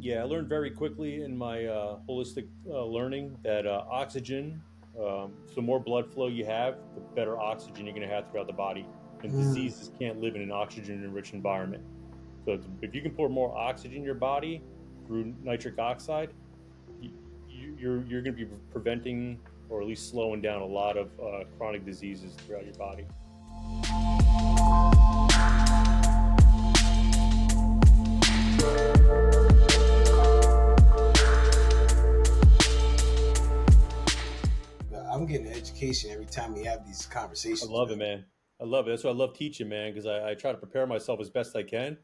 Yeah, I learned very quickly in my holistic learning that oxygen, the more blood flow you have, the better oxygen you're going to have throughout the body. And Mm. diseases can't live in an oxygen-enriched environment. So if you can pour more oxygen in your body through nitric oxide, you're going to be preventing or at least slowing down a lot of chronic diseases throughout your body. I'm getting an education every time we have these I conversations, love man. it, man. I love it. That's why I love teaching, man, because I try to prepare myself as best I can.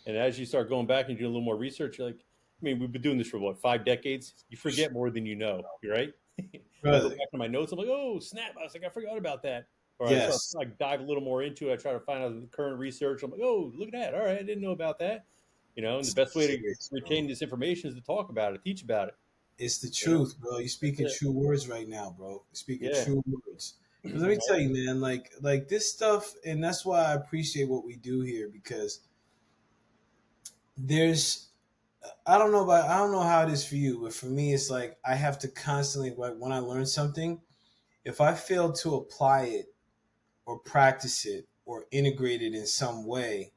And as you start going back and doing a little more research, you're like, I mean, we've been doing this for what, 5 decades? You forget more than you know, right? I go Brother, back to my notes. I'm like, oh, snap. I was like, I forgot about that. Or I start yes, like dive a little more into it. I try to find out the current research. I'm like, oh, look at that. All right. I didn't know about that. And the best way to serious, bro. retain this information is to talk about it, teach about it. It's the You know, truth, bro. You're that's speaking it. true words right now, bro. You're speaking Yeah. true words. Because let me tell you, man, like this stuff, and that's why I appreciate what we do here because there's I don't know how it is for you, but for me it's like I have to constantly like when I learn something, if I fail to apply it or practice it or integrate it in some way,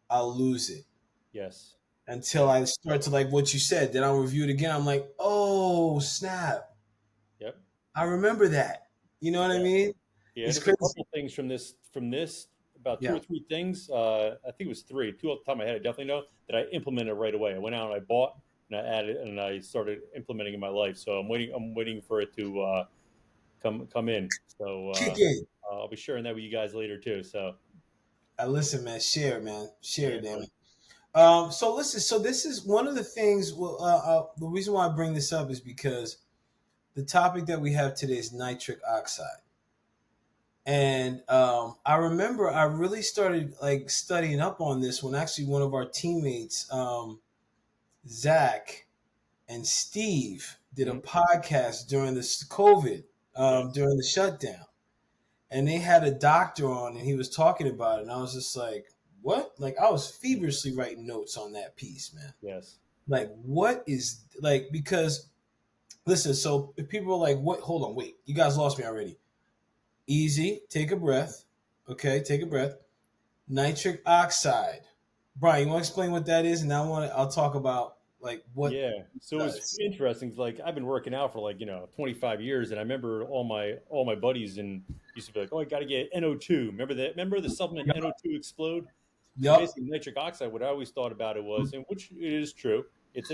I'll lose it Yes. until Yes. I start to like what you said. Then I'll review it again. I'm like, oh snap, Yep. I remember that. You know what I Yeah. mean? Yeah, It's there's a crazy. couple things from this about two or Yeah. three things. I think it was three, two off the top of my head. I definitely know that I implemented right away. I went out and I bought and I added and I started implementing in my life. So I'm waiting. I'm waiting for it to come in. So Kick in. I'll be sharing that with you guys later too. So Listen, man. Share, it, man. Share, yeah, it, damn man. it. So listen. So this is one of the things. Well, the reason why I bring this up is because the topic that we have today is nitric oxide. And I remember I really started like studying up on this when actually one of our teammates, Zach and Steve, did a Hmm. podcast during this COVID, Yes. during the shutdown, and they had a doctor on, and he was talking about it, and I was just like, "What?" Like I was feverishly writing notes on that piece, man. Yes. Like, what is like because listen, so if people are like, "What? Hold on, wait, you guys lost me already." Easy, take a breath. Okay, take a breath. Nitric oxide. Brian, you want to explain what that is, and I'll talk about like what Yeah. it So it was does. interesting. Like I've been working out for like 25 years, and I remember all my buddies and used to be like, "Oh, I got to get NO2." Remember that? Remember the supplement NO2 Explode? So Yup. basically, nitric oxide. What I always thought about it was, and which it is true, it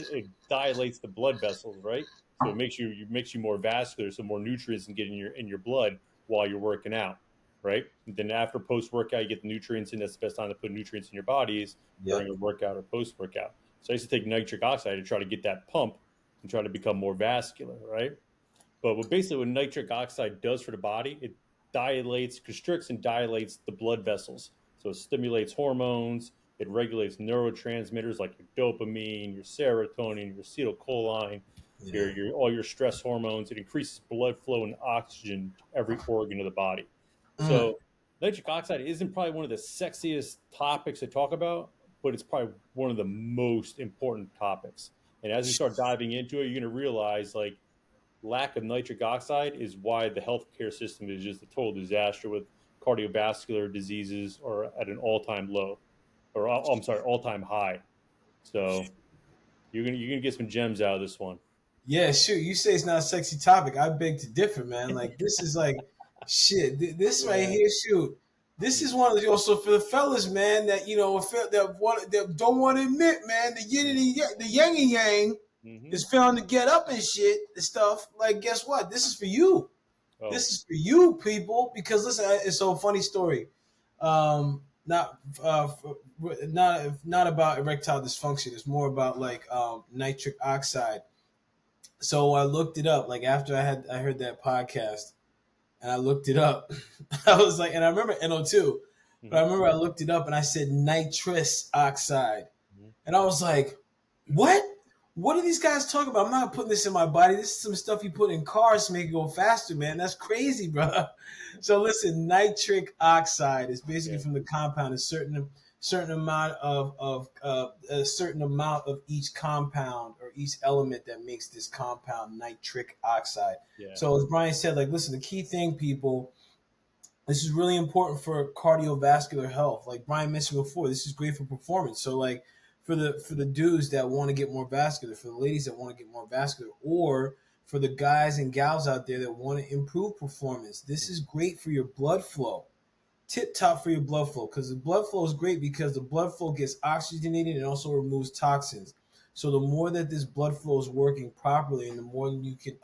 dilates the blood vessels, right? So it makes you more vascular, so more nutrients can get in your blood while you're working out, right? And then after post workout, you get the nutrients in. That's the best time to put nutrients in your bodies during Yep. a workout or post workout. So I used to take nitric oxide to try to get that pump and try to become more vascular, right? But what nitric oxide does for the body, it constricts and dilates the blood vessels. So it stimulates hormones, it regulates neurotransmitters like your dopamine, your serotonin, your acetylcholine, Yeah. your all your stress hormones. It increases blood flow and oxygen to every organ of the body. Mm. So nitric oxide isn't probably one of the sexiest topics to talk about, but it's probably one of the most important topics. And as you start diving into it, you're going to realize like lack of nitric oxide is why the healthcare system is just a total disaster with cardiovascular diseases or at an all-time low or I'm sorry, all-time high. So you're gonna get some gems out of this one. Yeah, shoot. You say it's not a sexy topic. I beg to differ, man. Like this is like shit. This right Yeah. here, shoot. This is one of the also for the fellas, man. That that don't want to admit, man. The yin and the yang and yang Mm-hmm. is found to get up and shit and stuff. Like, guess what? This is for you. Oh, This is for you, people. Because listen, it's so funny story. Not not about erectile dysfunction. It's more about like nitric oxide. So I looked it up. Like after I heard that podcast, and I looked it up. I was like, and I remember NO2, but I mm-hmm. remember I looked it up and I said nitrous oxide, Mm-hmm. and I was like, what? What are these guys talking about? I'm not putting this in my body. This is some stuff you put in cars to make it go faster, man. That's crazy, bro. So listen, nitric oxide is basically Yeah. from the compound of certain certain amount of a certain amount of each compound or each element that makes this compound nitric oxide. Yeah. So as Brian said, like, listen, the key thing, people, this is really important for cardiovascular health. Like Brian mentioned before, this is great for performance. So like for the dudes that want to get more vascular, for the ladies that want to get more vascular, or for the guys and gals out there that want to improve performance, this is great for your blood flow. Tip top for your blood flow, because the blood flow is great because the blood flow gets oxygenated and also removes toxins. So the more that this blood flow is working properly, and the more you can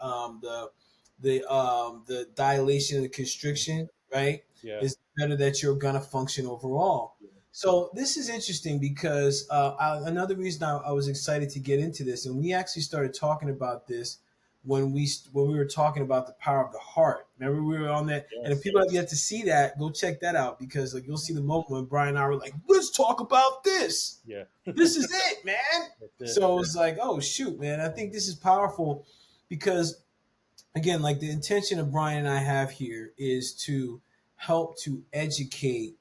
the dilation and the constriction, right, Yeah. is better that you're gonna function overall. Yeah. So this is interesting because another reason I was excited to get into this, and we actually started talking about this when we were talking about the power of the heart. Remember we were on that, and if Yes. people have yet to see that, go check that out because like you'll see the moment when Brian and I were like, let's talk about this. Yeah. This is it, man. That's it. So it's like, oh shoot, man, I think this is powerful because again, like the intention of Brian and I have here is to help to educate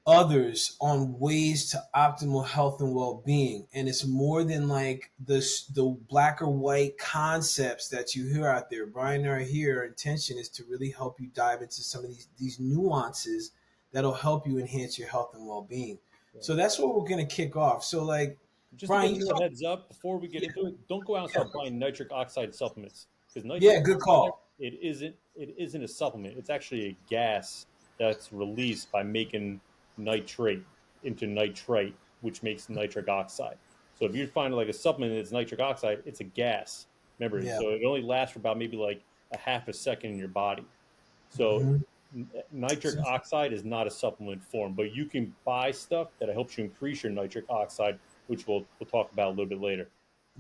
others on ways to optimal health and well-being, and it's more than like the black or white concepts that you hear out there. Brian and I here, our intention is to really help you dive into some of these nuances that'll help you enhance your health and well-being. Yeah. So that's what we're going to kick off. So like Just to Brian, give you a heads up before we get yeah, into it, don't go out and yeah, start buying nitric oxide supplements because nitric yeah, good oxide call. it isn't a supplement. It's actually a gas that's released by making nitrate into nitrite, which makes nitric oxide. So if you find like a supplement that's nitric oxide, it's a gas. Remember, Yeah. so it only lasts for about maybe like a half a second in your body. So Mhm. nitric oxide is not a supplement form, but you can buy stuff that helps you increase your nitric oxide, which we'll talk about a little bit later.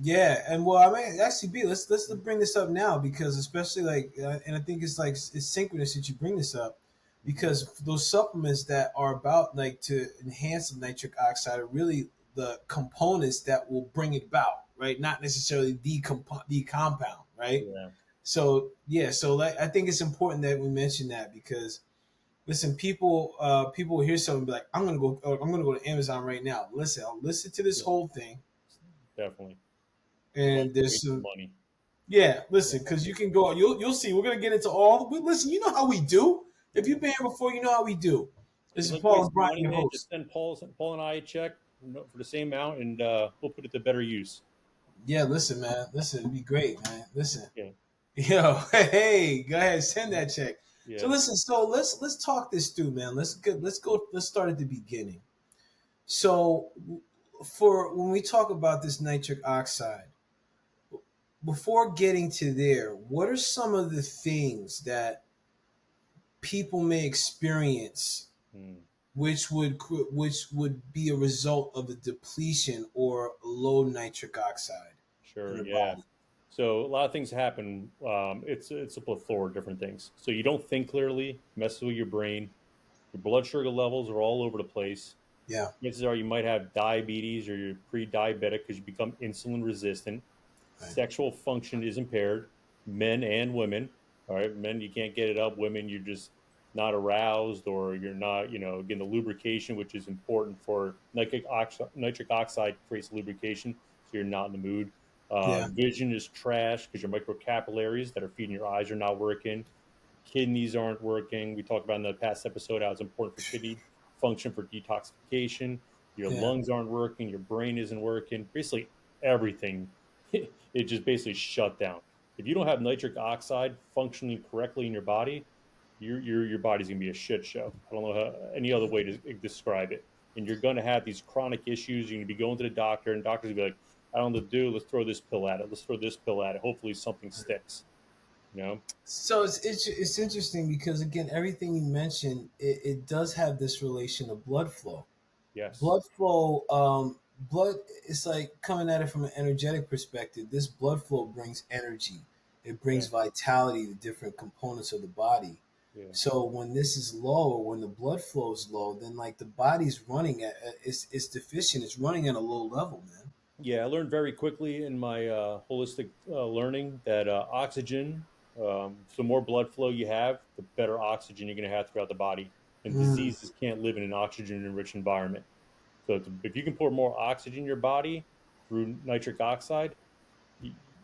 Yeah, and well, I mean, actually, B, let's bring this up now because especially like, and I think it's like it's synchronous that you bring this up because those supplements that are about like to enhance the nitric oxide are really the components that will bring it about, right? Not necessarily the compound, right? Yeah. So yeah, so like I think it's important that we mention that because listen, people will hear something and be like, I'm gonna go to Amazon right now. Listen, I'll listen to this Yeah, whole thing, definitely. Like and there's waste of some. money. Yeah, listen, because you can go. You'll see. We're gonna get into all. Listen, you know how we do. If you've been here before, you know how we do. If This you is like Paul and wasting Brian, money, your man, just host. send Paul and I a check for the same amount, and we'll put it to better use. Yeah, listen, man. Listen, it'd be great, man. Listen, Yeah. yo, hey, go ahead, send that check. So Yeah. listen, so let's talk this through, man. Let's start at the beginning. So for when we talk about this nitric oxide, before getting to there, what are some of the things that people may experience Hmm. which would be a result of the depletion or low nitric oxide in Sure. the Yeah. body? So a lot of things happen. It's a plethora of different things. So you don't think clearly, messes with your brain. Your blood sugar levels are all over the place. Yeah. Chances are you might have diabetes or you're pre-diabetic because you become insulin resistant. Right. Sexual function is impaired, men and women. All right, men you can't get it up. Women you're just not aroused or you're not, getting the lubrication, which is important for nitric oxide. Nitric oxide creates lubrication, so you're not in the mood. Yeah. Vision is trash because your microcapillaries that are feeding your eyes are not working. Kidneys aren't working. We talked about in the past episode how it's important for kidney function for detoxification. Your Yeah. lungs aren't working. Your brain isn't working. Basically, everything it just basically shut down. If you don't have nitric oxide functioning correctly in your body, your body's gonna be a shit show. I don't know any other way to describe it. And you're gonna have these chronic issues. You're gonna be going to the doctor, and doctors will be like, "I don't know what to do. Let's throw this pill at it. Let's throw this pill at it. Hopefully something sticks." You know? So it's interesting because again, everything you mentioned, it does have this relation of blood flow. Yes. Blood flow, blood. It's like coming at it from an energetic perspective. This blood flow brings energy. It Yeah. brings vitality to different components of the body. Yeah. So when this is low, or when the blood flow is low, then like the body's running it's deficient. It's running at a low level, man. Yeah, I learned very quickly in my holistic learning that oxygen, the more blood flow you have, the better oxygen you're going to have throughout the body. and Mm. diseases can't live in an oxygen-enriched environment. So if you can pour more oxygen in your body through nitric oxide,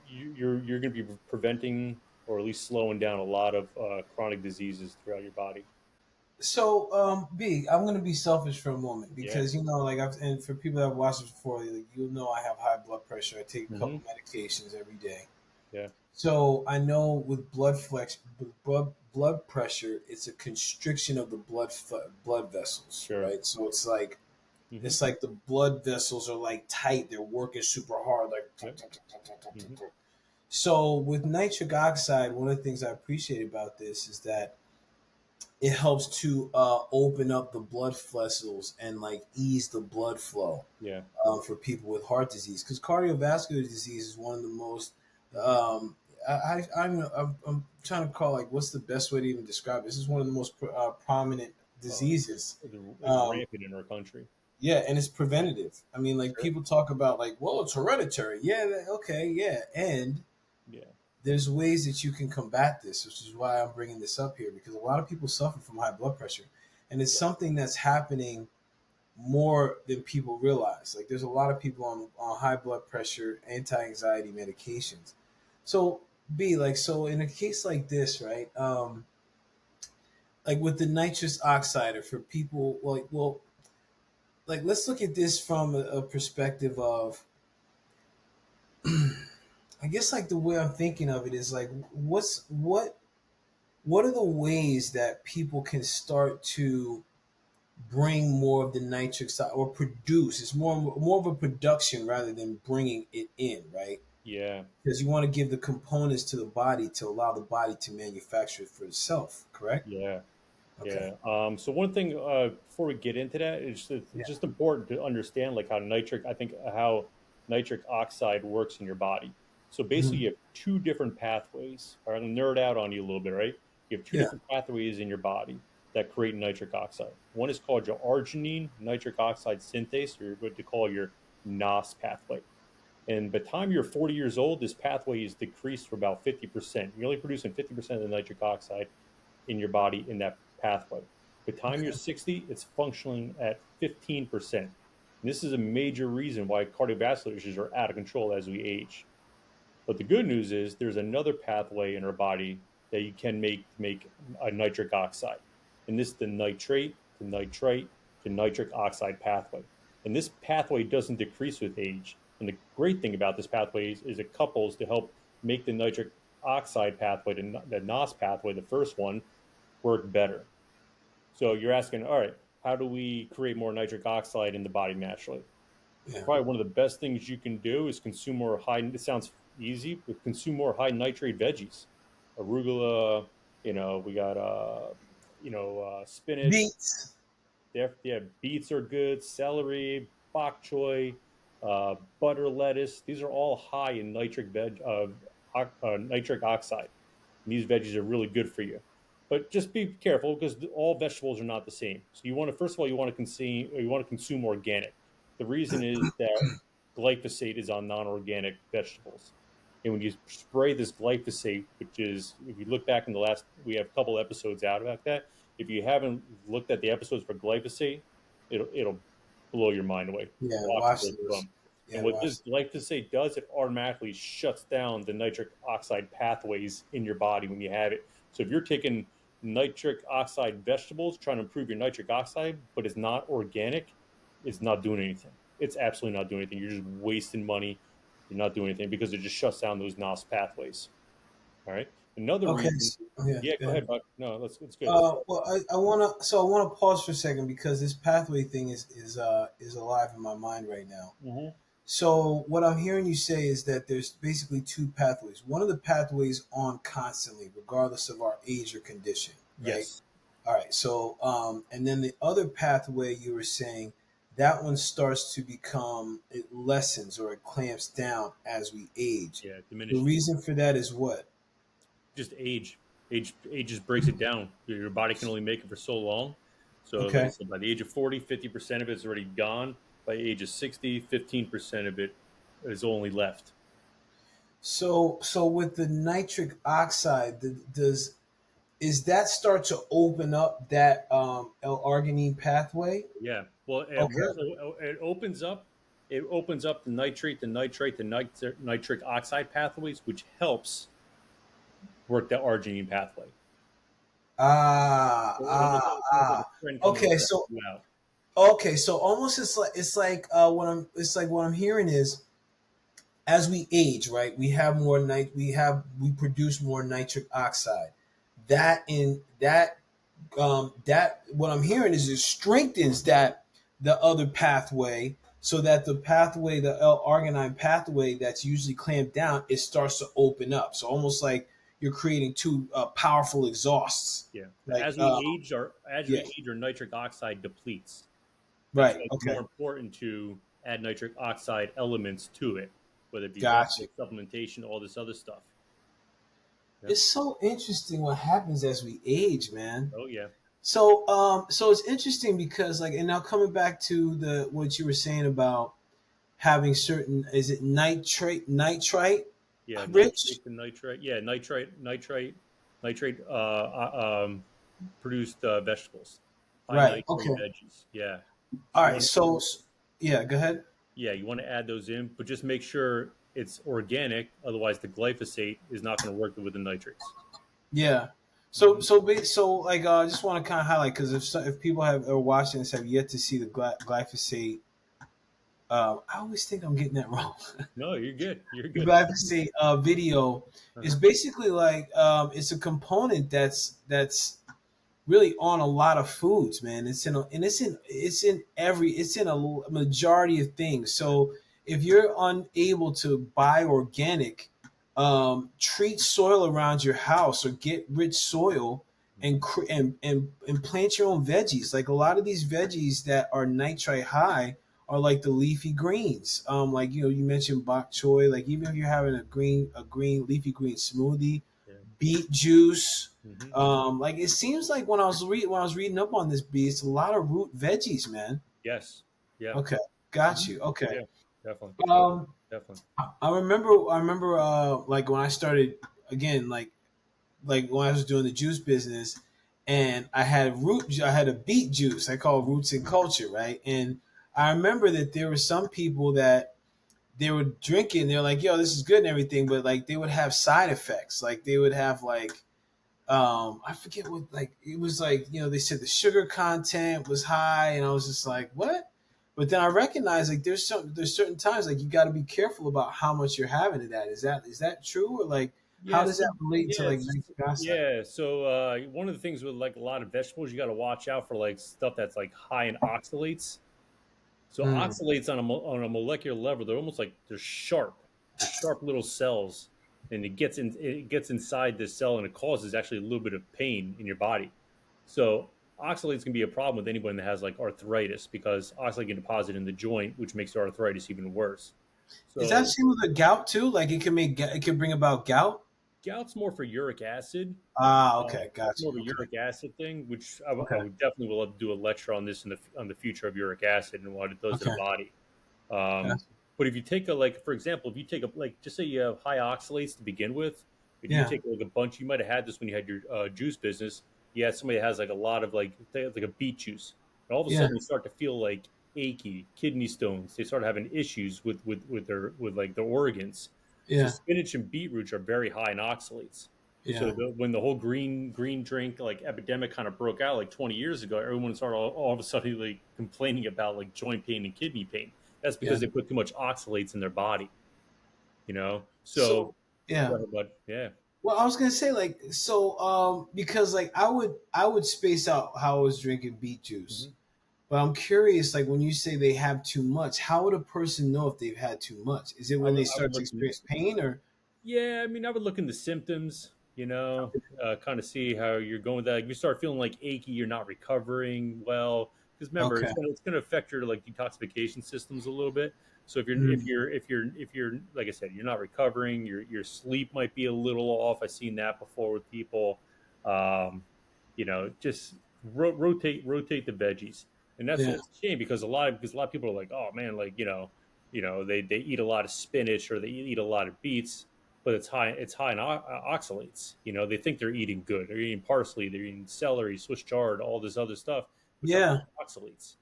you're going to be preventing or at least slowing down a lot of chronic diseases throughout your body. So, B, I'm gonna be selfish for a moment Yeah. because like and for people that have watched this before, like, I have high blood pressure. I take a Hmm. couple medications every day. Yeah. So I know with blood pressure, it's a constriction of the blood vessels, Sure. right? So Hmm. it's like the blood vessels are like tight; they're working super hard, like. Yep. Hmm. So with nitric oxide, one of the things I appreciate about this is that it helps to open up the blood vessels and like ease the blood flow Yeah. for people with heart disease, because cardiovascular disease is one of the most um, I'm trying to call, like, what's the best way to even describe it? This is one of the most prominent Oh, diseases. it's Um, rampant in our country. yeah, and it's preventative. I mean, like, Sure. people talk about, like, well, it's hereditary. Yeah, okay, yeah, and Yeah. there's ways that you can combat this, which is why I'm bringing this up here, because a lot of people suffer from high blood pressure, and it's Yeah. something that's happening more than people realize. Like, there's a lot of people on high blood pressure, anti-anxiety medications. So, B, like, so in a case like this, right? Like with the nitrous oxide, or for people like, well, like, let's look at this from a perspective of, I guess, like, the way I'm thinking of it is like, what are the ways that people can start to bring more of the nitric oxide, or produce? It's more of a production rather than bringing it in, right? Yeah. Because you want to give the components to the body to allow the body to manufacture it for itself. Correct? Yeah. Okay. Yeah. So one thing before we get into that, it's Yeah. just important to understand like how nitric oxide works in your body. So basically, Mhm. you have two different pathways. All right, I'm gonna nerd out on you a little bit, right? You have two Yeah. different pathways in your body that create nitric oxide. One is called your arginine nitric oxide synthase, or what they call your NOS pathway. And by the time you're 40 years old, this pathway is decreased for about 50%. You're only producing 50% of the nitric oxide in your body in that pathway. By the time you're Okay. 60, it's functioning at 15%. And this is a major reason why cardiovascular issues are out of control as we age. But the good news is there's another pathway in our body that you can make a nitric oxide. And this is the nitrate to nitrite to nitric oxide pathway. And this pathway doesn't decrease with age. And the great thing about this pathway is it couples to help make the nitric oxide pathway, the NOS pathway, the first one, work better. So you're asking, all right, how do we create more nitric oxide in the body naturally? Yeah. Probably one of the best things you can do is consume more high. It sounds easy, but consume more high nitrate veggies, arugula. We got spinach. Beets. Yeah, beets are good. Celery, bok choy, butter lettuce. These are all high in nitric oxide. And these veggies are really good for you. But just be careful because all vegetables are not the same. So you want to first of all you want to consume organic. The reason is that glyphosate is on non-organic vegetables. And when you spray this glyphosate, which is, if you look back in we have a couple episodes out about that. If you haven't looked at the episodes for glyphosate, it'll blow your mind away. Yeah. Watch Watch both of this. them. Yeah. And what Watch this this. glyphosate does, it automatically shuts down the nitric oxide pathways in your body when you have it. So if you're taking nitric oxide vegetables, trying to improve your nitric oxide, but it's not organic, it's not doing anything. It's absolutely not doing anything. You're just wasting money. You're not doing anything because it just shuts down those NOS pathways. All right. Another Okay. reason. Yeah. Yeah, Go go ahead. ahead, Buck. No, it's good. Let's go. Well, I wanna pause for a second, because this pathway thing is alive in my mind right now. Mm-hmm. So what I'm hearing you say is that there's basically two pathways. One of the pathways on constantly, regardless of our age or condition, right? Yes. All right. So and then the other pathway, you were saying, that one starts to become, it lessens or it clamps down as we age. Yeah, it The diminishes. reason for that is what? Just age. Age just breaks it down. Your body can only make it for so long. So, like I Okay. said, by the age of 40, 50% of it is already gone. By the age of 60, 15% of it is only left. So with the nitric oxide, does is that start to open up that L-arginine pathway? Yeah. Well, Okay. it opens up. It opens up the nitrate, the nitrate, the nitric oxide pathways, which helps work the arginine pathway. Ah, So ah, almost like ah. a friend coming to Okay, help so you out. okay, so almost it's like what I'm hearing is as we age, right? We produce more nitric oxide. That what I'm hearing is it strengthens that the other pathway so that the pathway, the L-arginine pathway that's usually clamped down, it starts to open up. So almost like you're creating two powerful exhausts. Yeah. Like, As yeah, we age, our nitric oxide depletes. That's right. why it's Okay. more important to add nitric oxide elements to it, whether it be Gotcha. vitamins, supplementation, all this other stuff. Yeah. It's so interesting what happens as we age, man. Oh yeah. So it's interesting because like, and now coming back to the what you were saying about having certain, is it nitrite Yeah. rich? Nitrate to nitrite. Yeah. Nitrate. Produced vegetables, high Right. nitrate Okay. veggies. Yeah. All So you right. want Yeah, go ahead. you want to add those in, but just make sure it's organic. Otherwise, the glyphosate is not going to work with the nitrates. Yeah. Hmm. So like, I just want to kind of highlight because if people are watching this have yet to see the glyphosate, I always think I'm getting that wrong. No, you're good. You're The good. glyphosate video is Uh-huh. basically like, it's a component that's really on a lot of foods, man. It's in a majority of things. Yeah. So if you're unable to buy organic, treat soil around your house or get rich soil and Hmm. and plant your own veggies. Like a lot of these veggies that are nitrite high are like the leafy greens. Like you mentioned bok choy. Like even if you're having a green leafy green smoothie, Yeah. beet juice. Hmm. Like it seems like when I was reading up on this beet, it's a lot of root veggies, man. Yes. Yeah. Okay, got Hmm. you. Okay. Yeah. Definitely. Um, Definitely. I remember, like when I started again, like when I was doing the juice business, and I had a beet juice. I call roots and culture, right? And I remember that there were some people that they were drinking. They're like, "Yo, this is good and everything," but like they would have side effects. Like they would have like, I forget what, like it was like, they said the sugar content was high, and I was just like, what? But then I recognized like there's certain times like you got to be careful about how much you're having of that. Is that true, or like how Yeah. does So that relate to like yes. nitric oxide? Yeah. So one of the things with like a lot of vegetables, you got to watch out for like stuff that's like high in oxalates. So Mm, oxalates on a molecular level, they're almost like they're sharp. They're sharp little cells, and it gets inside this cell, and it causes actually a little bit of pain in your body. So oxalates can be a problem with anyone that has like arthritis because oxalate can deposit in the joint, which makes the arthritis even worse. is that So same with the gout too? Like it can bring about gout. gout's more for uric acid. Ah, okay, It's got more you. of a Okay, uric acid thing, which I okay, would definitely will love to do a lecture on this on the future of uric acid and what it does to the okay, body. got Um, but if you take a like, for example, if you take a like, just say you have high oxalates to begin with, but you. you Yeah, take like a bunch, you might have had this when you had your juice business. You had somebody that has like a lot of like, they have like a beet juice, and all of a yeah, sudden they start to feel like achy, kidney stones. They start having issues with like their organs. So yeah, spinach and beetroots are very high in oxalates. So yeah, when the whole green drink like epidemic kind of broke out like 20 years ago, everyone started all of a sudden like complaining about like joint pain and kidney pain. That's yeah. because they put too much oxalates in their body, So So yeah. go ahead, bud. Yeah. Well, I was gonna say like so, because like I would space out how I was drinking beet juice, Hmm. but I'm curious like when you say they have too much, how would a person know if they've had too much? Is it when they I would start to look. In, experience pain or? yeah, I mean, I would look into symptoms. Kind of see how you're going with that. Like, if you start feeling like achy, you're not recovering well. Because remember, Okay. it's gonna affect your like detoxification systems a little bit. So Mm, if you're like I said, you're not recovering. Your sleep might be a little off. I've seen that before with people. Um, just rotate the veggies, and that's yeah. it's a shame because a lot of people are like, oh man, like they eat a lot of spinach or they eat a lot of beets. but it's high in oxalates. They think they're eating good. They're eating parsley, they're eating celery, Swiss chard, all this other stuff, which are Yeah. oxalates.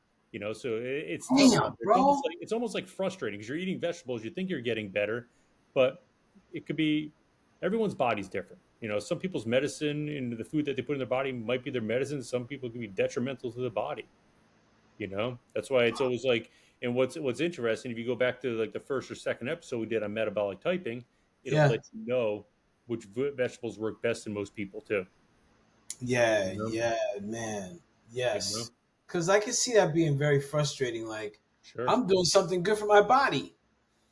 So it's tough out Damn, there. bro. It's almost like frustrating because you're eating vegetables, you think you're getting better, but it could be everyone's body's different. Some people's medicine and the food that they put in their body might be their medicine. Some people can be detrimental to the body. That's why it's always like, and what's interesting, if you go back to like the first or second episode we did on metabolic typing, it'll Yeah. let you know which vegetables work best in most people too. Yeah. You know, Yeah, man. you know, Yes. Because I can see that being very frustrating. Like, sure, I'm doing something good for my body.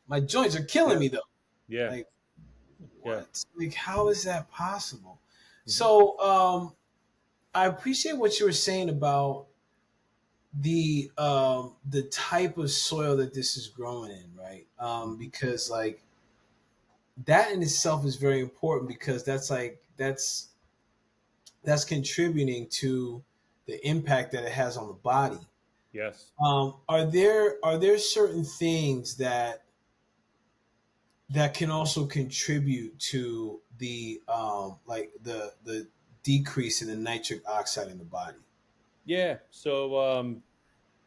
My joints are killing yeah, me, though. yeah, Like, yeah. what? Like, how is that possible? Hmm. So, I appreciate what you were saying about the type of soil that this is growing in, right? Hmm. Because like that in itself is very important because that's contributing to the impact that it has on the body. Yes. Are there certain things that can also contribute to the like the decrease in the nitric oxide in the body? Yeah. So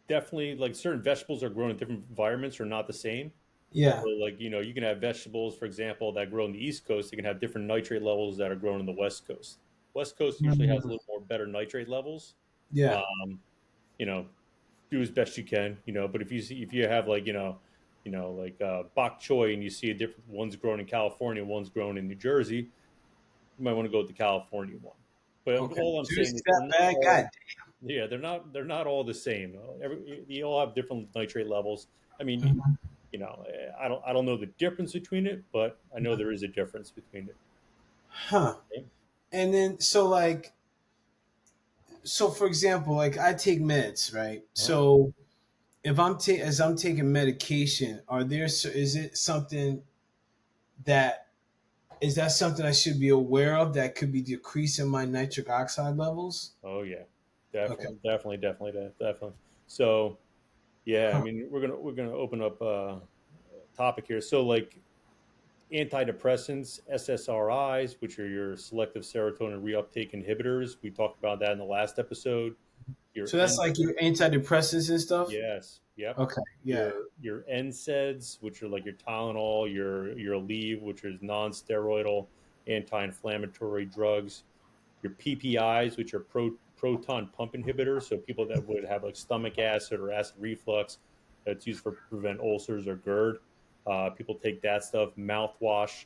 definitely, like certain vegetables are grown in different environments, are not the same. So, Yeah. like, you can have vegetables, for example, that grow on the East Coast. You can have different nitrate levels that are grown on the West Coast. West Coast usually has a Mhm. little more better nitrate levels. Yeah. Um, you know, do as best you can. But if you have like like bok choy, and you see a different one's grown in California, one's grown in New Jersey, you might want to go with the California one. But Okay. all I'm saying Jersey's is that bad? God. yeah, they're not all the same. They all have different nitrate levels. I mean, Mhm. I don't know the difference between it, but I know there is a difference between it. Huh. Okay? And then so for example, like I take meds, right? Uh-huh. So if as I'm taking medication, is it something that is that something I should be aware of that could be decreasing my nitric oxide levels? Oh yeah, Okay. definitely. So yeah, I Huh. mean we're gonna open up a topic here. So like antidepressants, SSRIs, which are your selective serotonin reuptake inhibitors. We talked about that in the last episode. Your So that's like NSAIDs, your antidepressants and stuff? yes, yep. Okay. Your Yeah. your NSAIDs, which are like your Tylenol, your Aleve, which is non-steroidal anti-inflammatory drugs. Your PPIs, which are proton pump inhibitors, so people that would have like stomach acid or acid reflux, that's used for prevent ulcers or GERD. People take that stuff. Mouthwash,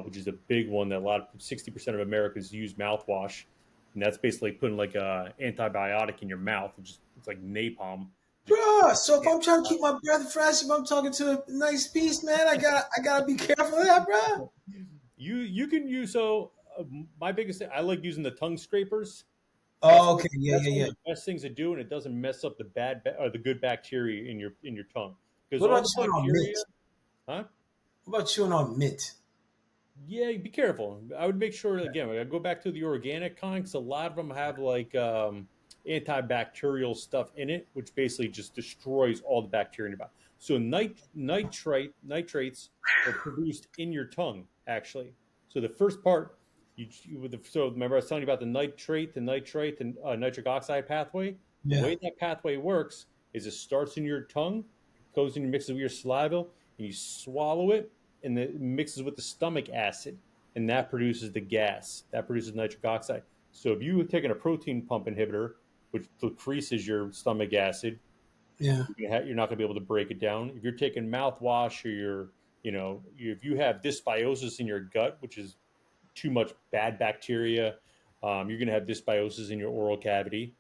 which is a big one that 60% of Americans use mouthwash, and that's basically putting like a antibiotic in your mouth. It's like napalm. Just Bruh, so if I'm trying to keep my breath fresh, if I'm talking to a nice piece, man, I gotta be careful of that, bruh. you can use my biggest thing. I like using the tongue scrapers. That's Oh, okay, yeah, that's yeah, one yeah. of the best things to do, and it doesn't mess up the or the good bacteria in your tongue, because What all about the chewing on bacteria, mint? huh? What about chewing on mint? Yeah, be careful. I would make sure again. I go back to the organic kind because a lot of them have like antibacterial stuff in it, which basically just destroys all the bacteria in your body. So nitrates are produced in your tongue actually. So the first part, so remember I was telling you about the nitrate, and nitric oxide pathway. The Yeah, way that pathway works is it starts in your tongue, goes in, mixes with your saliva, and you swallow it, and it mixes with the stomach acid, and that produces the gas. That produces nitric oxide. So if you have taken a protein pump inhibitor, which decreases your stomach acid, yeah, you're not going to be able to break it down. If you're taking mouthwash, or if you have dysbiosis in your gut, which is too much bad bacteria, you're going to have dysbiosis in your oral cavity.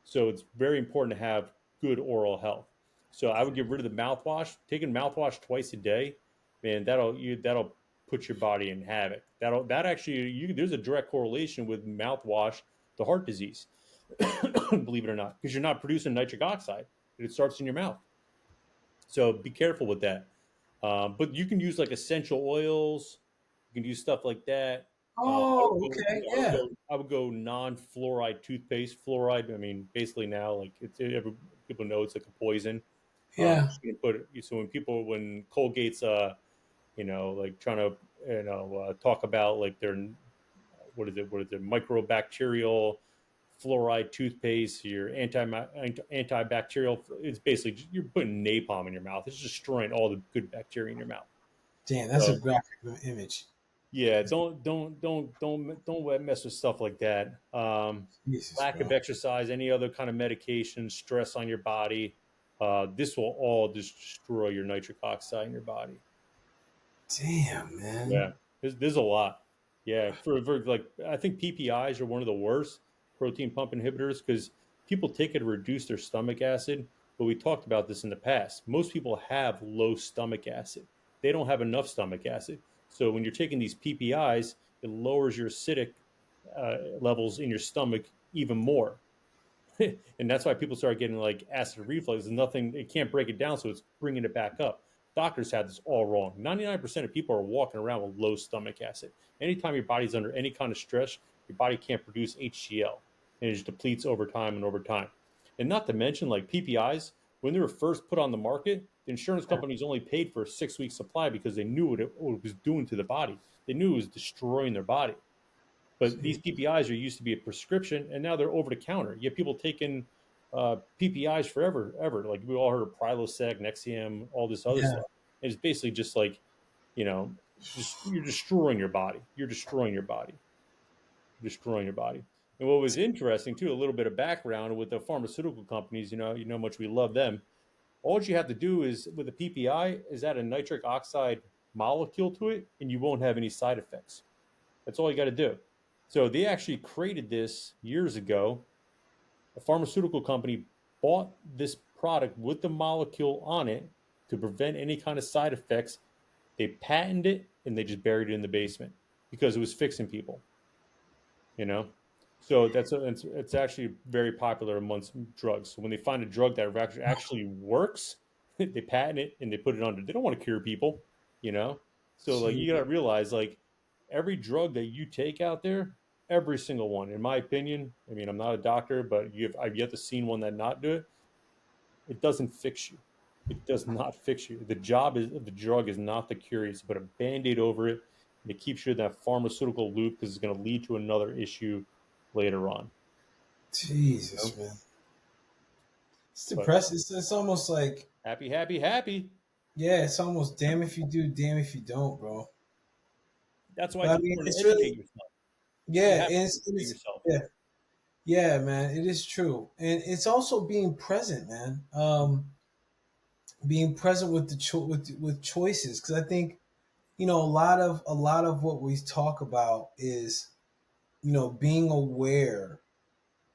So it's very important to have good oral health. So I would get rid of the mouthwash. Taking mouthwash twice a day, man, that'll put your body in havoc. That actually there's a direct correlation with mouthwash to heart disease. Believe it or not, because you're not producing nitric oxide. It starts in your mouth. So be careful with that. But you can use like essential oils. You can use stuff like that. Oh, okay, yeah, I would go non-fluoride toothpaste. Fluoride, I mean, basically now, like people know it's like a poison. yeah, So when Colgate's like trying to, talk about like their, what is it, microbacterial fluoride toothpaste, your antibacterial. It's basically you're putting napalm in your mouth. It's destroying all the good bacteria in your mouth. Damn, that's a So graphic image. yeah, don't mess with stuff like that. Jesus, Lack of bro. exercise, any other kind of medication, stress on your body. This will all just destroy your nitric oxide in your body. Damn, man. Yeah, there's a lot. Yeah, for like I think PPIs are one of the worst protein pump inhibitors because people take it to reduce their stomach acid. But we talked about this in the past. Most people have low stomach acid. They don't have enough stomach acid. So when you're taking these PPIs, it lowers your acidic levels in your stomach even more. And that's why people start getting like acid reflux. Nothing, it can't break it down, so it's bringing it back up. Doctors had this all wrong. 99% of people are walking around with low stomach acid. Anytime your body's under any kind of stress, your body can't produce HCl, and it just depletes over time and over time. And not to mention, like PPIs, when they were first put on the market, the insurance companies only paid for a 6 week supply because they knew what it was doing to the body. They knew it was destroying their body. But these PPIs are used to be a prescription, and now they're over the counter. You have people taking PPIs forever, ever. Like we all heard of Prilosec, Nexium, all this other Yeah. stuff. And it's basically just like, you know, you're destroying your body. You're destroying your body. You're destroying your body. And what was interesting too, a little bit of background with the pharmaceutical companies. You know how much we love them. All you have to do is with a PPI is add a nitric oxide molecule to it, and you won't have any side effects. That's all you got to do. So they actually created this years ago. A pharmaceutical company bought this product with the molecule on it to prevent any kind of side effects. They patented it and they just buried it in the basement because it was fixing people, you know? So it's actually very popular amongst drugs. So when they find a drug that actually works, they patent it and they put it under. They don't want to cure people, you know. So like you got to Jeez. realize like every drug that you take out there, every single one, in my opinion. I mean, I'm not a doctor, but I've yet to seen one that not do it. It doesn't fix you. It does not fix you. The job is the drug is not the cure. It's to put a band-aid over it, and it keeps you in that pharmaceutical loop because it's going to lead to another issue later on. You Jesus, know? man. It's But depressing. It's almost like, happy, happy, happy. yeah, it's almost damn if you do, damn if you don't, bro. That's why But it's I mean, important to it's educate really, yourself. You yeah, have to educate it's yourself. yeah, yeah, man. It is true, and it's also being present, man. Being present with with choices, because I think a lot of what we talk about is being aware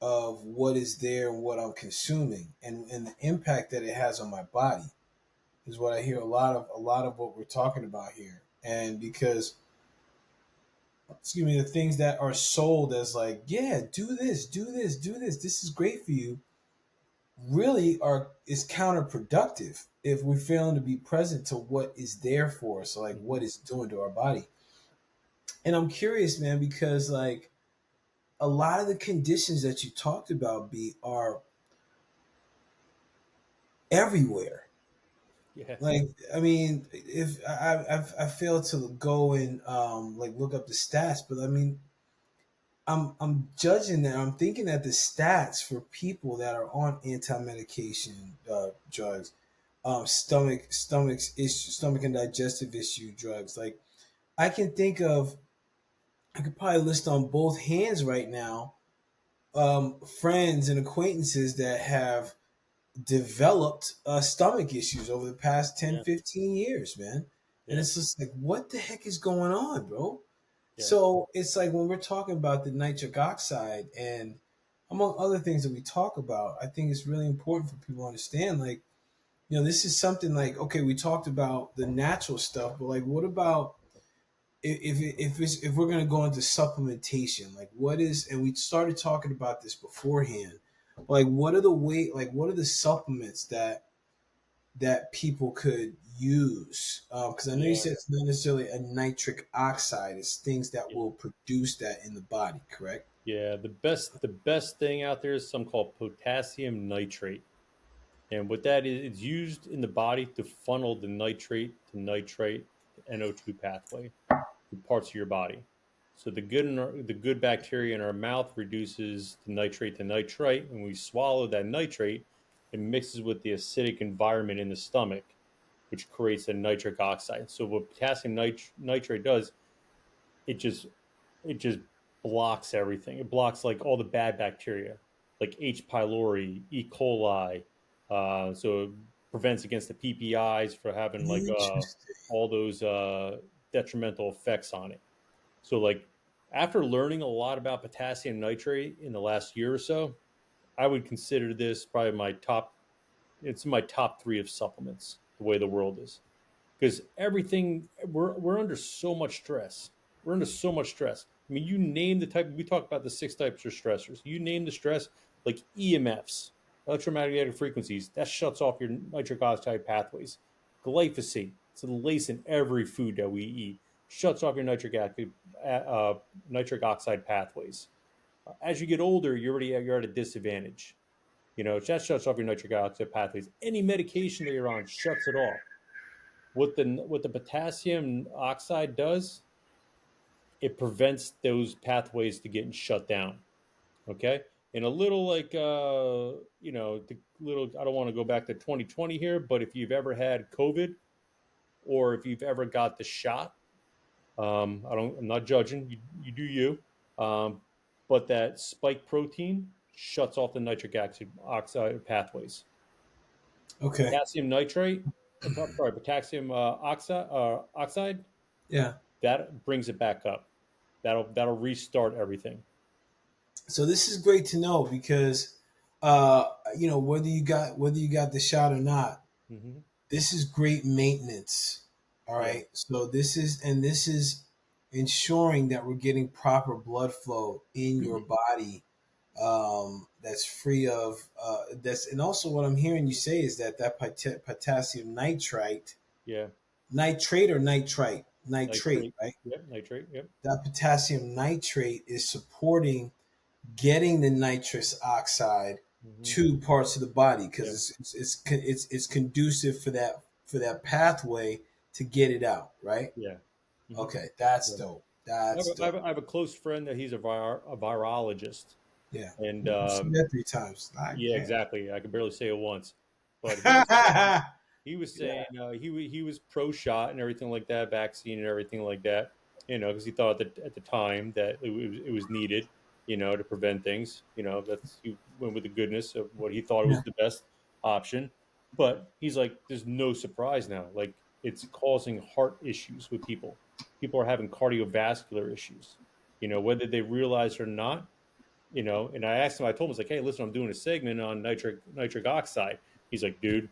of what is there and what I'm consuming, and the impact that it has on my body is what I hear a lot of what we're talking about here. And because, excuse me, the things that are sold as like, yeah, do this, do this, do this is great for you, really are is counterproductive if we're failing to be present to what is there for us, like Mm-hmm. what it's doing to our body. And I'm curious, man, because like a lot of the conditions that you talked about be are everywhere. Yeah, Like, I mean, if I failed to go and like look up the stats, but I mean, I'm judging that. I'm thinking that the stats for people that are on anti-medication drugs, stomach and digestive issue drugs, like I can think of, I could probably list on both hands right now, friends and acquaintances that have developed stomach issues over the past 10, yeah, 15 years, man. And yeah, it's just like, what the heck is going on, bro? yeah, So it's like when we're talking about the nitric oxide and among other things that we talk about, I think it's really important for people to understand, like, this is something like, okay, we talked about the natural stuff, but like, what about if we're going to go into supplementation, like what is, and we started talking about this beforehand, like what are the supplements that people could use, because I know you yeah, said it's not necessarily a nitric oxide, it's things that yeah. will produce that in the body, correct? Yeah, the best thing out there is something called potassium nitrate. And what that is, it's used in the body to funnel the nitrate to nitrite NO2 pathway to parts of your body. So the good bacteria in our mouth reduces the nitrate to nitrite. When we swallow that nitrate, it mixes with the acidic environment in the stomach, which creates a nitric oxide. So what potassium nitrate does, it just it just blocks everything. It blocks like all the bad bacteria, like H. pylori, E. coli. So it prevents against the PPIs for having like Interesting. all those detrimental effects on it. So like after learning a lot about potassium nitrate in the last year or so, I would consider this probably my top. It's my top three of supplements. The way the world is, because everything we're under so much stress. We're under so much stress. I mean, you name the type. We talk about the six types of stressors. You name the stress, like EMFs, electromagnetic frequencies, that shuts off your nitric oxide pathways. Glyphosate, it's a lace in every food that we eat, shuts off your nitric oxide pathways. As you get older, you're at a disadvantage. You know, that shuts off your nitric oxide pathways. Any medication that you're on shuts it off. What the potassium oxide does, it prevents those pathways to getting shut down. Okay, and a little like the little. I don't want to go back to 2020 here, but if you've ever had COVID or if you've ever got the shot, I'm not judging. You do you. Um, but that spike protein shuts off the nitric oxide pathways. Okay. Potassium nitrate, sorry, potassium oxide, Yeah. that brings it back up. That'll restart everything. So this is great to know because whether you got the shot or not, Mm-hmm. this is great maintenance. All Yeah. right. So this is ensuring that we're getting proper blood flow in your body, that's free of that's and also what I'm hearing you say is that potassium Yeah. nitrate or nitrate, Nitrate. right? Yep. Nitrate. Yep. That potassium nitrate is supporting getting the nitrous oxide Mm-hmm. to parts of the body Yeah. because it's conducive for that pathway to get it out, right? Yeah. Mm-hmm. Okay, that's Yeah. dope. That's dope. I have a close friend that he's a virologist, Yeah, and you said that 3 times. yeah, Damn. exactly. I can barely say it once, but Yeah. he was saying he was pro shot and everything like that, vaccine and everything like that. You know, because he thought that at the time that it was needed. You know, to prevent things. You know, that's he went with the goodness of what he thought was Yeah. the best option. But he's like, there's no surprise now. Like it's causing heart issues with people. People are having cardiovascular issues. You know, whether they realize it or not. You know, and I asked him. I told him, I was like, hey, listen, I'm doing a segment on nitric oxide. He's like, dude,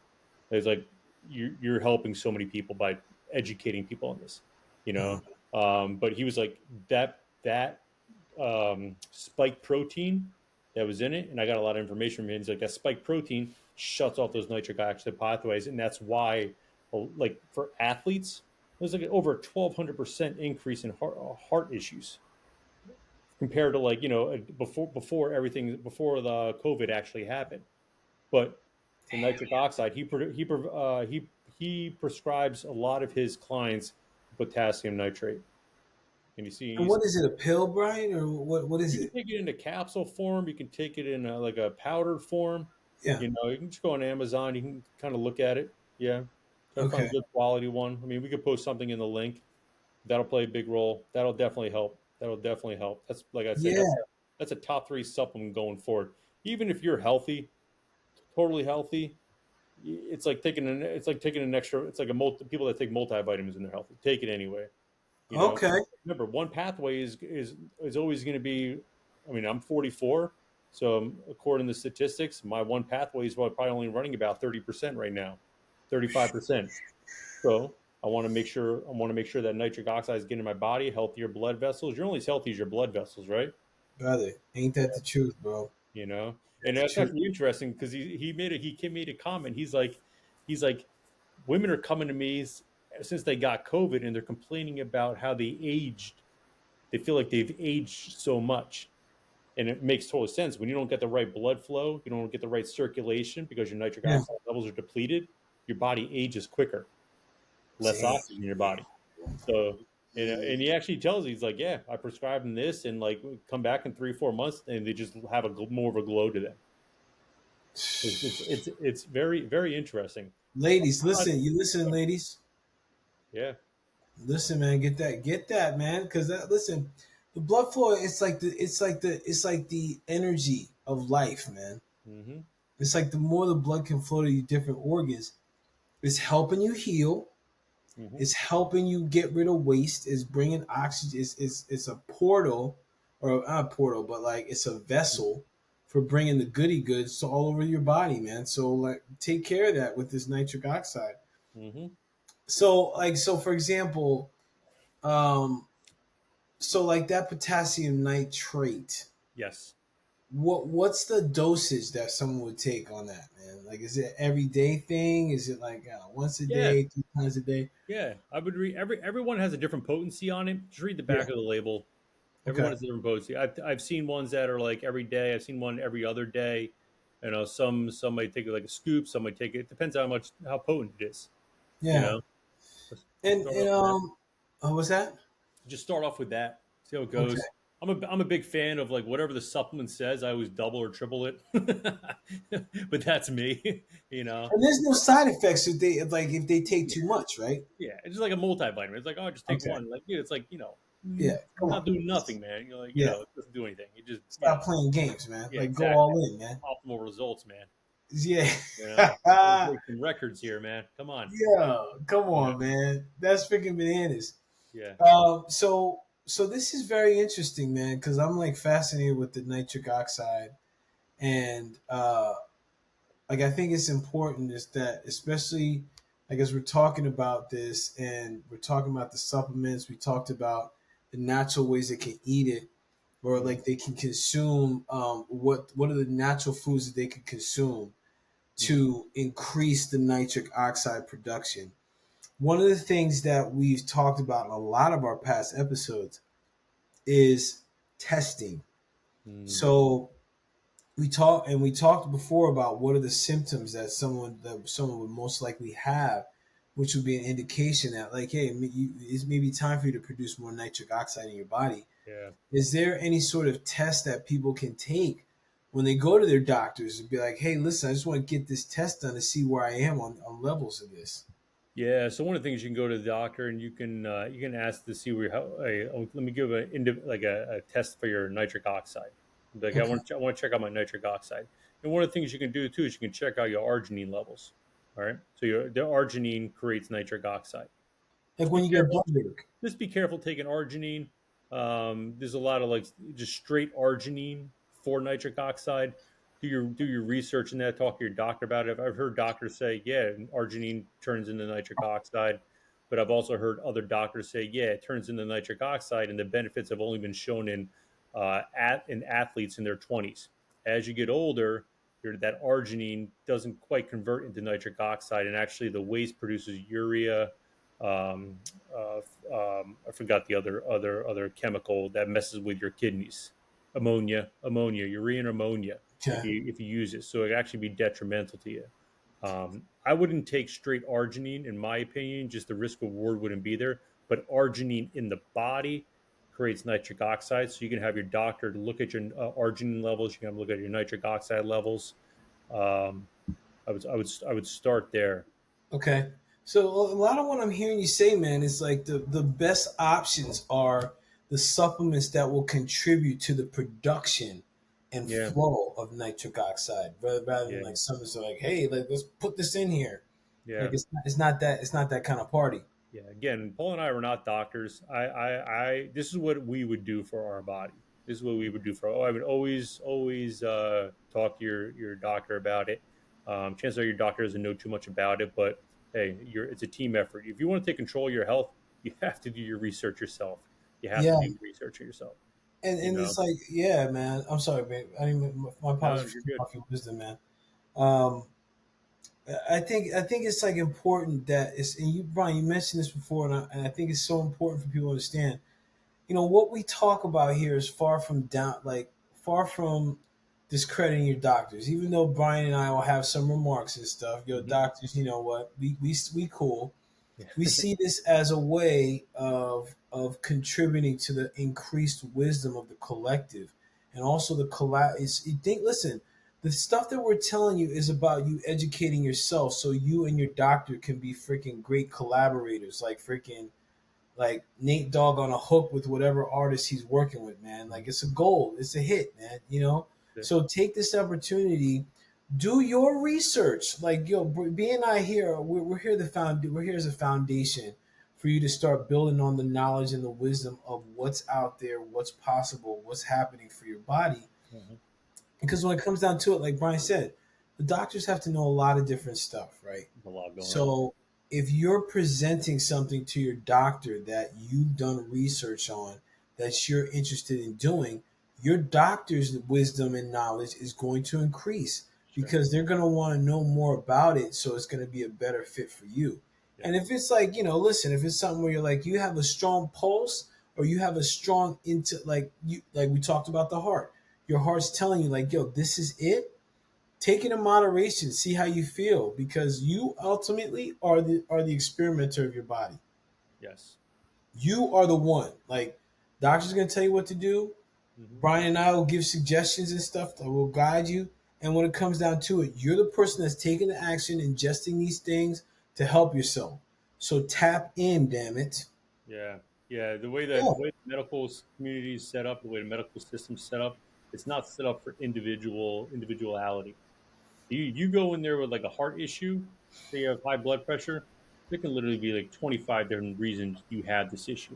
he's like, you're helping so many people by educating people on this, you know. But he was like that spike protein that was in it, and I got a lot of information from him. He's like that spike protein shuts off those nitric oxide pathways, and that's why, like for athletes, there's like over a 1,200% increase in heart issues compared to like before everything before the COVID actually happened. But the nitric oxide, he prescribes a lot of his clients potassium nitrate. And And what is it? A pill, Brian, or what is you can it? take it in a capsule form. You can take it in like a powdered form. Yeah. You know, you can just go on Amazon. You can kind of look at it. Yeah, try to find a Okay. good quality one. I mean, we could post something in the link. That'll play a big role. That'll definitely help. That'll definitely help. That's like I said. Yeah. That's a top three supplement going forward. Even if you're healthy, totally healthy, it's like taking an extra. It's like people that take multivitamins in their health. Take it anyway. You know, Okay. remember one pathway is always going to be. I mean, I'm 44, so according to statistics, my one pathway is probably only running about 30% right now, 35%. So I want to make sure that nitric oxide is getting in my body, healthier blood vessels. You're only as healthy as your blood vessels, right? Brother, ain't that the truth, bro? You know, and That's the that's truth. actually interesting because he made a comment. He's like women are coming to me since they got COVID and they're complaining about how they aged. They feel like they've aged so much. And it makes total sense. When you don't get the right blood flow, you don't get the right circulation because your nitric Yeah. oxide levels are depleted, your body ages quicker, less Damn. oxygen in your body. So, and he actually tells he's like, yeah, I prescribed them this, and like come back in 3 4 months, and they just have more of a glow to them. It's very very interesting. Ladies, Uh, listen. You listen, ladies. yeah. Listen, man. Get that, man. Because that. Listen, the blood flow. It's like the energy of life, man. Hmm. It's like the more the blood can flow to your different organs, it's helping you heal. Hmm. It's helping you get rid of waste. It's bringing oxygen. It's a portal, or not a portal, but like it's a vessel for bringing the goody goods to all over your body, man. So like, take care of that with this nitric oxide. Hmm. So for example, um, so like that potassium nitrate. Yes. What's the dosage that someone would take on that, man? Like, is it everyday thing? Is it like once a Yeah. day, 2 times a day? Yeah. I would read everyone has a different potency on it. Just read the Yeah. back of the label. Everyone Okay. has a different potency. I've seen ones that are like every day. I've seen one every other day. You know, some might take it like a scoop. Some might take it. It depends how potent it is. You Yeah. know, just And start and off with that. oh, what's that? Just start off with that. See how it Okay. goes. I'm a big fan of like whatever the supplement says. I always double or triple it. But that's me. You know. And there's no side effects if they take Yeah. too much, right? Yeah. It's just like a multivitamin. It's like, oh, just take Okay. one. Like, it's like, Yeah. Come not on. doing nothing, man. You're like, Yeah. it doesn't do anything. It just, Stop playing games, man. yeah, Like go exactly. all in, man. Optimal results, man. Yeah. You know, we're trying to break some records here, man. Come on. Yeah. Come You know, on, man. That's freaking bananas. yeah. So this is very interesting, man, because I'm like fascinated with the nitric oxide, and like I think it's important is that especially like as we're talking about this and we're talking about the supplements, we talked about the natural ways they can eat it or Mhm. like they can consume what are the natural foods that they can consume Mhm. to increase the nitric oxide production. One of the things that we've talked about in a lot of our past episodes is testing. Mhm. So we talked before about what are the symptoms that someone would most likely have, which would be an indication that like, hey, it's maybe time for you to produce more nitric oxide in your body. Yeah. Is there any sort of test that people can take when they go to their doctors and be like, hey, listen, I just want to get this test done to see where I am on levels of this? Yeah. So one of the things you can go to the doctor and you can ask to see where how. Hey, let me give a test for your nitric oxide. Like Okay. I want to check out my nitric oxide. And one of the things you can do too is you can check out your arginine levels. All right. So the arginine creates nitric oxide. Like Just when be you get careful. blood work. Just be careful taking arginine. There's a lot of like just straight arginine for nitric oxide. Do your research in that. Talk to your doctor about it. I've heard doctors say, yeah, arginine turns into nitric oxide, but I've also heard other doctors say, yeah, it turns into nitric oxide, and the benefits have only been shown in athletes in their 20s. As you get older, that arginine doesn't quite convert into nitric oxide, and actually the waste produces urea. Um, I forgot the other chemical that messes with your kidneys. Urea and ammonia. If Okay. you use it, so it actually be detrimental to you. I wouldn't take straight arginine, in my opinion. Just the risk reward wouldn't be there. But arginine in the body creates nitric oxide, so you can have your doctor look at your arginine levels. You can have a look at your nitric oxide levels. Um, I would start there. Okay. So a lot of what I'm hearing you say, man, is like the best options are the supplements that will contribute to the production and Yeah, flow of nitric oxide, rather than yeah, like supplements that are like, hey, like let's put this in here. Like yeah. it's not that kind of party. Yeah, again, Paul and I were not doctors. This is what we would do for our body. This is what we would do for. Oh, I would always talk to your doctor about it. Chances are your doctor doesn't know too much about it, but hey, it's a team effort. If you want to take control of your health, you have to do your research yourself. You have to Yeah, do the research yourself. and You it's like, yeah, man. I'm sorry, babe. I didn't. My no, apologies you're for good. off your wisdom, man. Um, I think it's like important that it's and you Brian you mentioned this before and I think it's so important for people to understand. You know what we talk about here is far from discrediting your doctors. Even though Brian and I will have some remarks and stuff, your Hmm. doctors, you know what, we cool. We see this as a way of contributing to the increased wisdom of the collective, and also the you think, listen, the stuff that we're telling you is about you educating yourself, so you and your doctor can be freaking great collaborators, like freaking like Nate Dogg on a hook with whatever artist he's working with, man. Like it's a goal, it's a hit, man. You know. So take this opportunity, do your research. Like yo, B and I here, we're here we're here as a foundation for you to start building on the knowledge and the wisdom of what's out there, what's possible, what's happening for your body. Mhm. Because when it comes down to it, like Brian said, the doctors have to know a lot of different stuff, right? A lot going on. So if you're presenting something to your doctor that you've done research on, that you're interested in doing, your doctor's wisdom and knowledge is going to increase Sure. because they're going to want to know more about it. So it's going to be a better fit for you. Yeah. And if it's like, listen, if it's something where you're like, you have a strong pulse or you have a strong like we talked about the heart, your heart's telling you like, yo, this is it. Take it in moderation, see how you feel, because you ultimately are the experimenter of your body. Yes. You are the one. Like doctor's gonna tell you what to do. Hmm. Brian and I will give suggestions and stuff that will guide you. And when it comes down to it, you're the person that's taking the action, ingesting these things to help yourself. So tap in, damn it. Yeah. Yeah. Yeah, The way the medical community is set up, the way the medical system's set up, it's not set up for individuality. You go in there with like a heart issue, say you have high blood pressure, there can literally be like 25 different reasons you have this issue,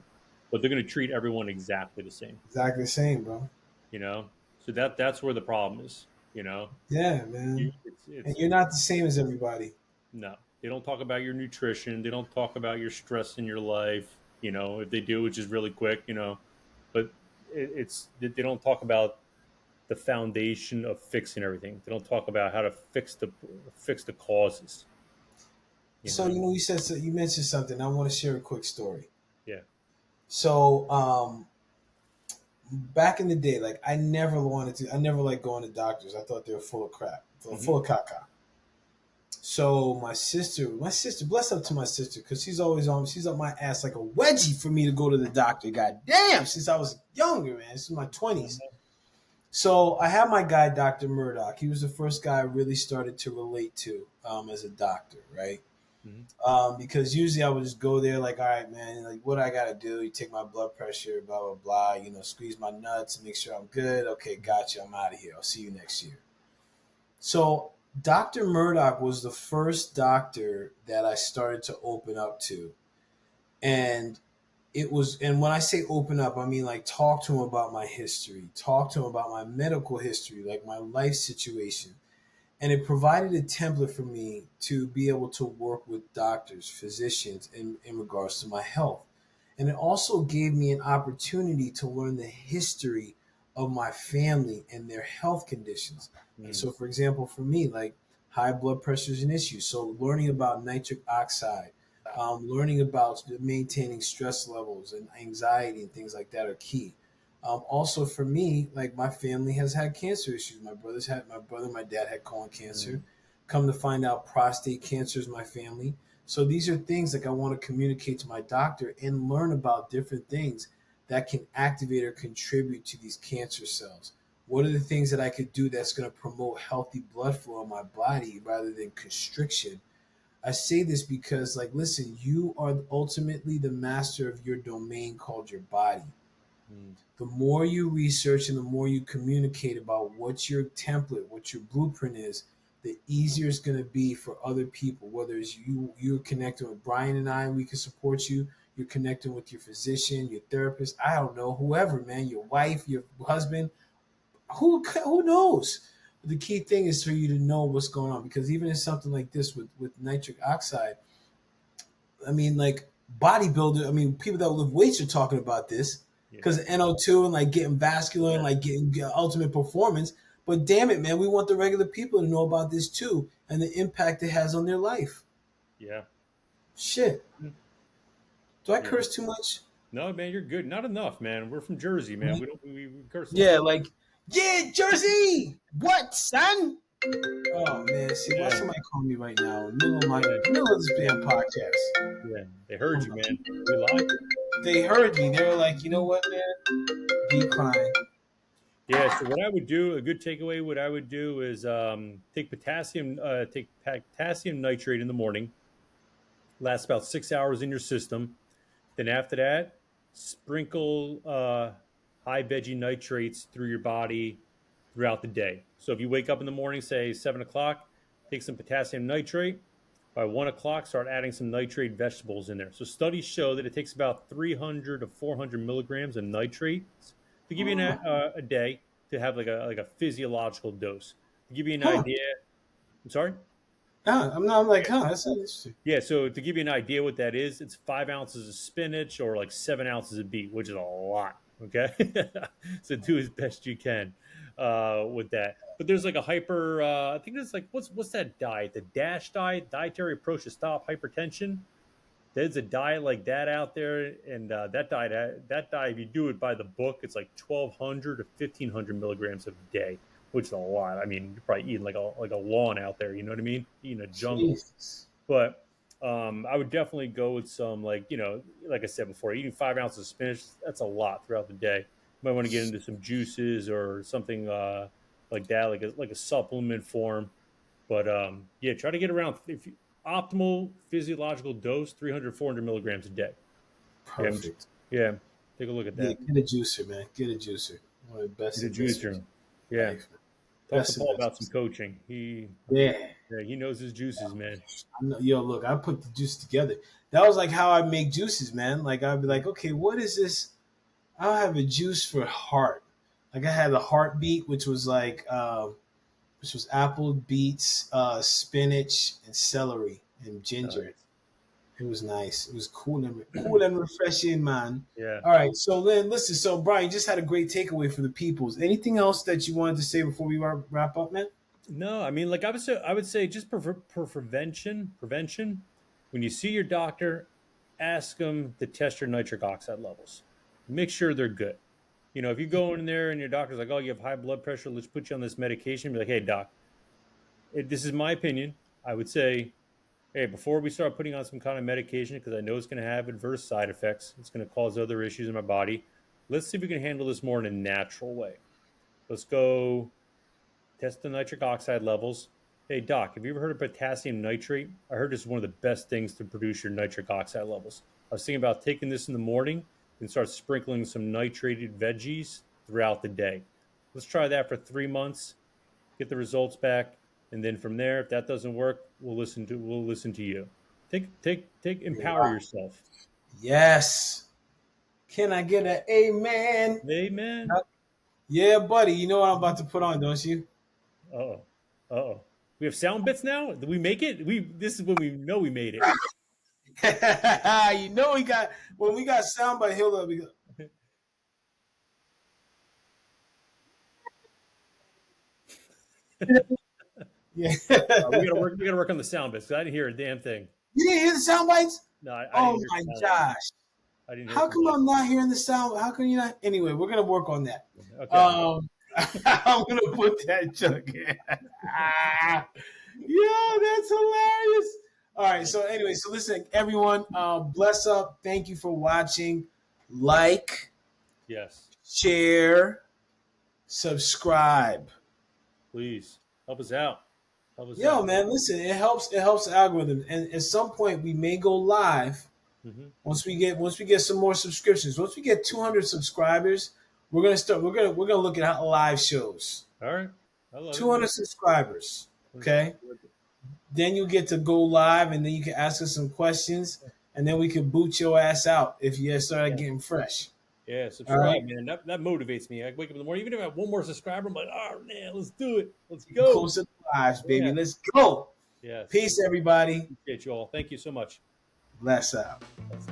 but they're going to treat everyone exactly the same, exactly the same, bro. you know? So that's where the problem is, you know? Yeah, man. And It's you're not the same as everybody. no, they don't talk about your nutrition. They don't talk about your stress in your life. You know, if they do, it's just really quick, you know, but they don't talk about the foundation of fixing everything. They don't talk about how to fix the causes, you So know? you said so, you mentioned something. I want to share a quick story. Yeah. So back in the day, like I never liked going to doctors. I thought they were full of crap, Hmm. full of caca. So my sister, bless up to my sister, because she's up my ass like a wedgie for me to go to the doctor. God damn, since I was younger, man, this is my 20s. So I have my guy, Dr. Murdoch. He was the first guy I really started to relate to as a doctor, right? Hmm. Because usually I would just go there like, all right, man, like what I gotta do? You take my blood pressure, blah blah blah. Squeeze my nuts, make sure I'm good. Okay, gotcha. I'm out of here. I'll see you next year. So Dr. Murdoch was the first doctor that I started to open up to, and and when I say open up, I mean like talk to him about my history, talk to him about my medical history, like my life situation, and it provided a template for me to be able to work with doctors, physicians in regards to my health. And it also gave me an opportunity to learn the history of my family and their health conditions. Like, Mm. so, for example, for me, like high blood pressure is an issue. So, learning about nitric oxide, learning about maintaining stress levels and anxiety and things like that are key. Also, for me, like my family has had cancer issues. My brother, my dad had colon cancer. Mm. Come to find out, prostate cancer is my family. So these are things like I want to communicate to my doctor and learn about different things that can activate or contribute to these cancer cells. What are the things that I could do that's going to promote healthy blood flow in my body rather than constriction? I say this because, like, listen, you are ultimately the master of your domain called your body. Mm. The more you research and the more you communicate about what your template, what your blueprint is, the easier it's going to be for other people. Whether it's you're connecting with Brian and I, and we can support you. You're connecting with your physician, your therapist. I don't know, whoever, man, your wife, your husband. Who knows? But the key thing is for you to know what's going on, because even in something like this with nitric oxide, I mean, like bodybuilder. I mean, people that lift weights are talking about this Yeah. because of NO2 and like getting vascular and Yeah. like getting ultimate performance. But damn it, man, we want the regular people to know about this too and the impact it has on their life. Yeah. Shit, Mm. do I Yeah. curse too much? No, man, you're good. Not enough, man. We're from Jersey, man. We don't we curse a lot. Yeah, like yeah, Jersey. What, son? Oh man, see why Yeah, somebody call me right now in the middle of yeah, this damn podcast. yeah. They heard Hold you, on. man. We like it. They heard me. They were like, you know what, man? Decline. Yeah. So what I would do, a good takeaway, what I would do is take potassium nitrate in the morning. Lasts about 6 hours in your system. Then after that, sprinkle high veggie nitrates through your body throughout the day. So if you wake up in the morning, say 7 o'clock, take some potassium nitrate. By 1 o'clock, start adding some nitrate vegetables in there. So studies show that it takes about 300 to 400 milligrams of nitrates to give you Oh, a day to have like a physiological dose. To give you an huh. idea, I'm sorry. I'm like, huh, that's interesting. Yeah, so to give you an idea what that is, it's 5 ounces of spinach or like 7 ounces of beet, which is a lot. Okay, so do as best you can with that. But there's like a hyper. I think it's like what's that diet? The DASH diet, dietary approach to stop hypertension. There's a diet like that out there, and that diet, if you do it by the book, it's like 1,200 to 1,500 milligrams a day, which is a lot. I mean, you're probably eating like a lawn out there. You know what I mean? Eating a jungle. Jesus. But I would definitely go with some like I said before, eating 5 ounces of spinach. That's a lot throughout the day. You might want to get into some juices or something like that, like a supplement form. But yeah, try to get around optimal physiological dose 300 400 milligrams a day. Yeah, Perfect. yeah. Take a look at Yeah, that. get a juicer, man. Get a juicer. One of the best Get a investments juicer. in Yeah, life. talk to Best Paul about some investments. coaching. He Yeah. yeah, he knows his juices, man. I know, yo, look, I put the juice together. That was like how I make juices, man. Like I'd be like, okay, what is this? I'll have a juice for heart. Like I had a heartbeat, which was apple, beets, spinach, and celery and ginger. Nice. It was nice. It was cool and refreshing, man. Yeah. All right, so then listen. So Brian, you just had a great takeaway for the peoples. Anything else that you wanted to say before we wrap up, man? No, I mean, like I would say, just for prevention. When you see your doctor, ask them to test your nitric oxide levels. Make sure they're good. If you go in there and your doctor's like, "Oh, you have high blood pressure. Let's put you on this medication." Be like, "Hey, doc, this is my opinion. I would say, hey, before we start putting on some kind of medication, because I know it's going to have adverse side effects, it's going to cause other issues in my body. Let's see if we can handle this more in a natural way. Let's go test the nitric oxide levels. Hey, doc, have you ever heard of potassium nitrate? I heard this is one of the best things to produce your nitric oxide levels. I was thinking about taking this in the morning and start sprinkling some nitrated veggies throughout the day. Let's try that for 3 months, get the results back, and then from there, if that doesn't work, we'll listen to you. Empower Wow. yourself. Yes. Can I get an amen? Amen. Yeah, buddy. You know what I'm about to put on, don't you? Uh oh. Uh oh. We have sound bits now. Did we make it? This is when we know we made it. You know we got when we got sound by Hilda. We got, yeah. We gotta work. We gotta work on the sound bits. 'Cause I didn't hear a damn thing. You didn't hear the sound bites? No, I Oh didn't hear my sound. gosh. I didn't hear How from come my. I'm not hearing the sound? How come you not? Anyway, we're gonna work on that. Okay. I'm gonna put that jug in. Yo, that's hilarious. All right. So anyway, so listen, everyone. Bless up. Thank you for watching. Like, Yes. share, subscribe. Please help us out. Help us Yo, out. man, listen, it helps. It helps the algorithm. And at some point, we may go live Hmm. once we get some more subscriptions. Once we get 200 subscribers, we're gonna look at live shows. All right. I love 200 it. subscribers. Okay. Then you get to go live, and then you can ask us some questions, and then we can boot your ass out if you start Yeah. getting fresh. Yeah. All right. Subscribe, man. That motivates me. I wake up in the morning, even if I have one more subscriber, I'm like, oh man, let's do it. Let's go. Close to the lives, baby. Yeah. Let's go. Yes. Peace, everybody. Appreciate you all. Thank you so much. Bless out. That's